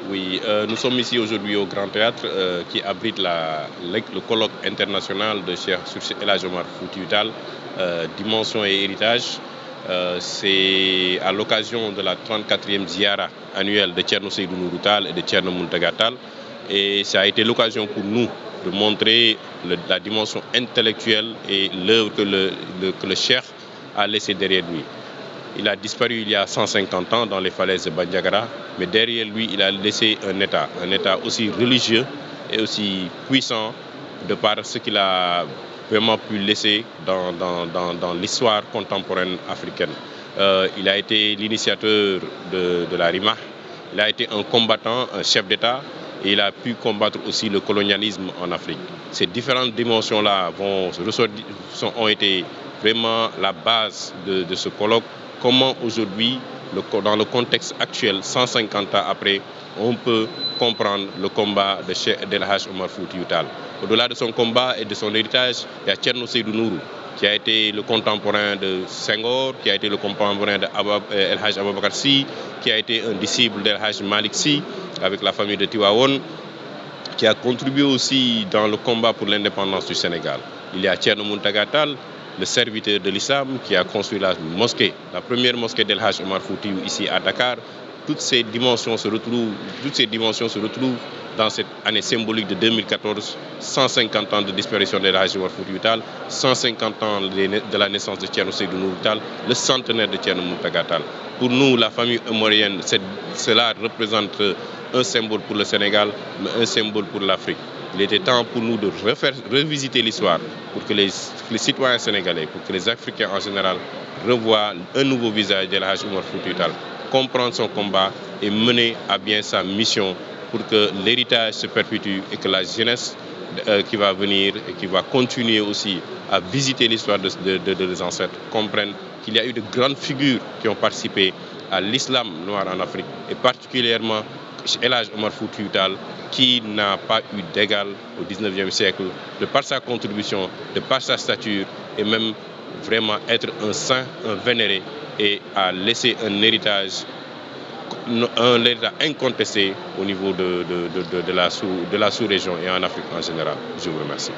Oui, nous sommes ici aujourd'hui au Grand Théâtre qui abrite le colloque international de Cheikh El Hadji Omar Foutiyou Tall, Dimension et héritage. C'est à l'occasion de la 34e ziara annuelle de Thierno Seydou Nourou Tall et de Thierno Mountaga Tall. Et ça a été l'occasion pour nous de montrer la dimension intellectuelle et l'œuvre que le Cheikh a laissé derrière lui. Il a disparu il y a 150 ans dans les falaises de Bandiagara, mais derrière lui, il a laissé un État aussi religieux et aussi puissant de par ce qu'il a vraiment pu laisser dans l'histoire contemporaine africaine. Il a été l'initiateur de la RIMAH, il a été un combattant, un chef d'État, et il a pu combattre aussi le colonialisme en Afrique. Ces différentes dimensions-là ont été vraiment la base de ce colloque. Comment aujourd'hui, dans le contexte actuel, 150 ans après, on peut comprendre le combat de Cheikh El Hadji Omar Foutiyou Tall. Au-delà de son combat et de son héritage, il y a Thierno Seydou Nourou, qui a été le contemporain de Senghor, qui a été le contemporain de El Hadji Aboubacar Sy, qui a été un disciple d'El Hadji Malick Sy, avec la famille de Tivaouane, qui a contribué aussi dans le combat pour l'indépendance du Sénégal. Il y a Thierno Mountaga Tall, le serviteur de l'islam qui a construit la mosquée, la première mosquée d'El Hadji Omar Foutiyou ici à Dakar. Toutes ces dimensions se retrouvent dans cette année symbolique de 2014, 150 ans de disparition d'El Hadji Omar Foutiyou Tall, 150 ans de la naissance de Thierno Seydou Nourou Tall, le centenaire de Thierno Mountaga Tall. Pour nous, la famille omarienne, cela représente un symbole pour le Sénégal, mais un symbole pour l'Afrique. Il était temps pour nous de revisiter l'histoire, pour que les citoyens sénégalais, pour que les Africains en général revoient un nouveau visage d'El Hadji Omar Foutiyou Tall, comprendre son combat et mener à bien sa mission pour que l'héritage se perpétue et que la jeunesse qui va venir et qui va continuer aussi à visiter l'histoire de leurs ancêtres comprennent qu'il y a eu de grandes figures qui ont participé à l'islam noir en Afrique et particulièrement El Hadji Omar Foutiyou Tall, qui n'a pas eu d'égal au 19e siècle, de par sa contribution, de par sa stature, et même vraiment être un saint, un vénéré, et à laisser un héritage incontesté au niveau de la sous-région et en Afrique en général. Je vous remercie.